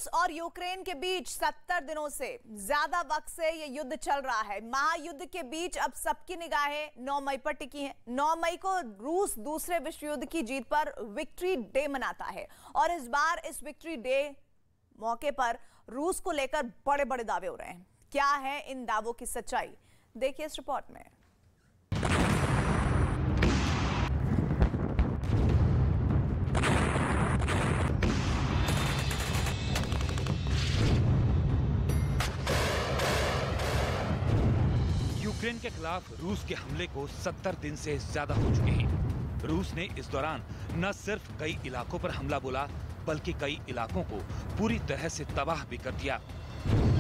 रूस और यूक्रेन के बीच 70 दिनों से ज्यादा वक्त से ये युद्ध चल रहा है। महायुद्ध के बीच अब सबकी निगाहें 9 मई पर टिकी हैं। 9 मई को रूस दूसरे विश्व युद्ध की जीत पर विक्ट्री डे मनाता है और इस बार इस विक्ट्री डे मौके पर रूस को लेकर बड़े बड़े दावे हो रहे हैं। क्या है इन दावों की सच्चाई, देखिए इस रिपोर्ट में। यूक्रेन के खिलाफ रूस के हमले को 70 दिन से ज्यादा हो चुके हैं। रूस ने इस दौरान न सिर्फ कई इलाकों पर हमला बोला बल्कि कई इलाकों को पूरी तरह से तबाह भी कर दिया।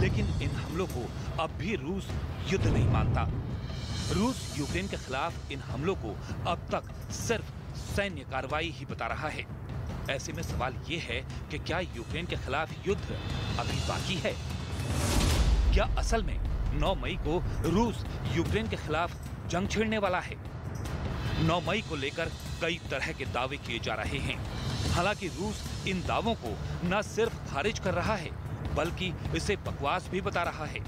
लेकिन इन हमलों को अब भी रूस युद्ध नहीं मानता। रूस यूक्रेन के खिलाफ इन हमलों को अब तक सिर्फ सैन्य कार्रवाई ही बता रहा है। ऐसे में सवाल ये है कि क्या यूक्रेन के खिलाफ युद्ध अभी बाकी है? क्या असल में 9 मई को रूस यूक्रेन के खिलाफ जंग छेड़ने वाला है? 9 मई को लेकर कई तरह के दावे किए जा रहे हैं। हालांकि रूस इन दावों को न सिर्फ खारिज कर रहा है बल्कि इसे बकवास भी बता रहा है।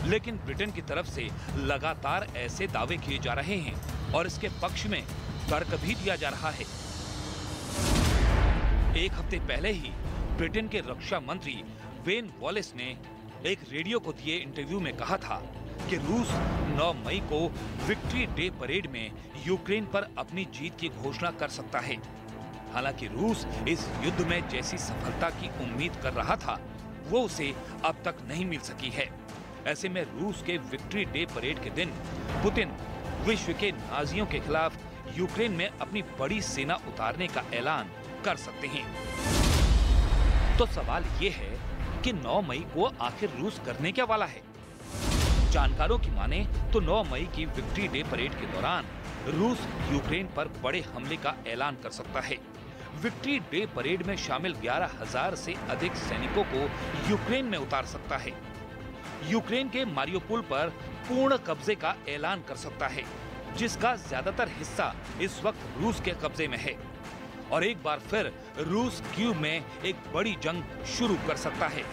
लेकिन ब्रिटेन की तरफ से लगातार ऐसे दावे किए जा रहे हैं और इसके पक्ष में तर्क भी दिया जा रहा है। एक हफ्ते पहले ही ब्रिटेन के रक्षा मंत्री वेन वॉलेस ने एक रेडियो को दिए इंटरव्यू में कहा था कि रूस 9 मई को विक्ट्री डे परेड में यूक्रेन पर अपनी जीत की घोषणा कर सकता है। हालांकि रूस इस युद्ध में जैसी सफलता की उम्मीद कर रहा था वो उसे अब तक नहीं मिल सकी है। ऐसे में रूस के विक्ट्री डे परेड के दिन पुतिन विश्व के नाजियों के खिलाफ यूक्रेन में अपनी बड़ी सेना उतारने का ऐलान कर सकते हैं। तो सवाल ये है कि 9 मई को आखिर रूस करने क्या वाला है? जानकारों की माने तो 9 मई की विक्ट्री डे परेड के दौरान रूस यूक्रेन पर बड़े हमले का ऐलान कर सकता है। विक्ट्री डे परेड में शामिल 11,000 से अधिक सैनिकों को यूक्रेन में उतार सकता है। यूक्रेन के मारियोपोल पर पूर्ण कब्जे का ऐलान कर सकता है, जिसका ज्यादातर हिस्सा इस वक्त रूस के कब्जे में है। और एक बार फिर रूस कीव में एक बड़ी जंग शुरू कर सकता है।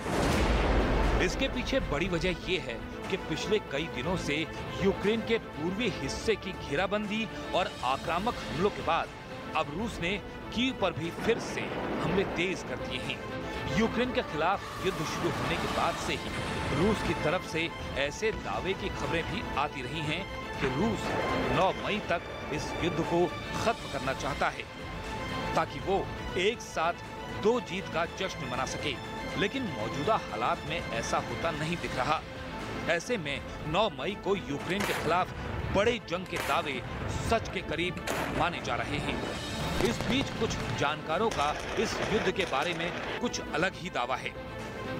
इसके पीछे बड़ी वजह ये है कि पिछले कई दिनों से यूक्रेन के पूर्वी हिस्से की घेराबंदी और आक्रामक हमलों के बाद अब रूस ने कीव पर भी फिर से हमले तेज कर दिए हैं। यूक्रेन के खिलाफ युद्ध शुरू होने के बाद से ही रूस की तरफ से ऐसे दावे की खबरें भी आती रही हैं कि रूस 9 मई तक इस युद्ध को खत्म करना चाहता है ताकि वो एक साथ 2 जीत का जश्न मना सके। लेकिन मौजूदा हालात में ऐसा होता नहीं दिख रहा। ऐसे में 9 मई को यूक्रेन के खिलाफ बड़े जंग के दावे सच के करीब माने जा रहे हैं। इस बीच कुछ जानकारों का इस युद्ध के बारे में कुछ अलग ही दावा है,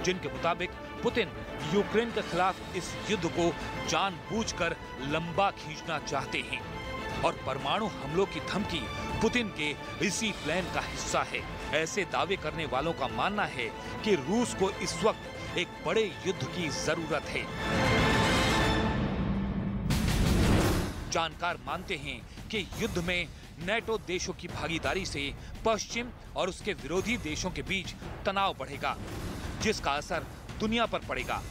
जिनके मुताबिक पुतिन यूक्रेन के खिलाफ इस युद्ध को जानबूझकर लंबा खींचना चाहते हैं और परमाणु हमलों की धमकी पुतिन के इसी प्लान का हिस्सा है। ऐसे दावे करने वालों का मानना है कि रूस को इस वक्त एक बड़े युद्ध की जरूरत है। जानकार मानते हैं कि युद्ध में नेटो देशों की भागीदारी से पश्चिम और उसके विरोधी देशों के बीच तनाव बढ़ेगा, जिसका असर दुनिया पर पड़ेगा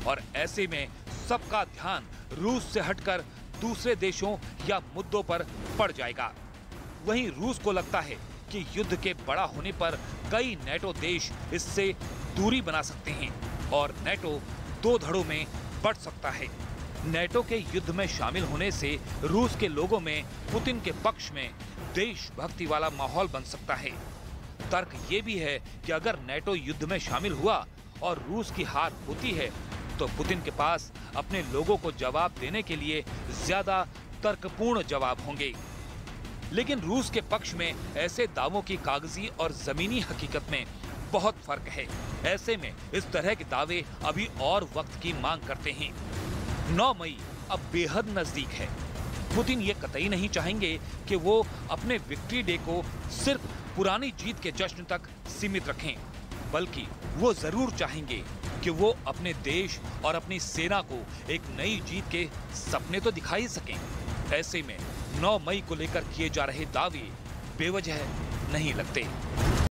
और ऐसे में सबका ध्यान रूस से हटकर दूसरे देशों या मुद्दों पर पड़ जाएगा। वहीं रूस को लगता है कि युद्ध के बड़ा होने पर कई नेटो देश इससे दूरी बना सकते हैं और नेटो 2 धड़ों में बढ़ सकता है। नेटो के युद्ध में शामिल होने से रूस के लोगों में पुतिन के पक्ष में देशभक्ति वाला माहौल बन सकता है। तर्क ये भी है कि अगर नेटो युद्ध में शामिल हुआ और रूस की हार होती है तो पुतिन के पास अपने लोगों को जवाब देने के लिए ज्यादा तर्कपूर्ण जवाब होंगे। लेकिन रूस के पक्ष में ऐसे दावों की कागजी और जमीनी हकीकत में बहुत फर्क है। ऐसे में इस तरह के दावे अभी और वक्त की मांग करते हैं। 9 मई अब बेहद नजदीक है। पुतिन ये कतई नहीं चाहेंगे कि वो अपने विक्ट्री डे को सिर्फ पुरानी जीत के जश्न तक सीमित रखें, बल्कि वो जरूर चाहेंगे कि वो अपने देश और अपनी सेना को एक नई जीत के सपने तो दिखा ही सकें। ऐसे में 9 मई को लेकर किए जा रहे दावे बेवजह नहीं लगते।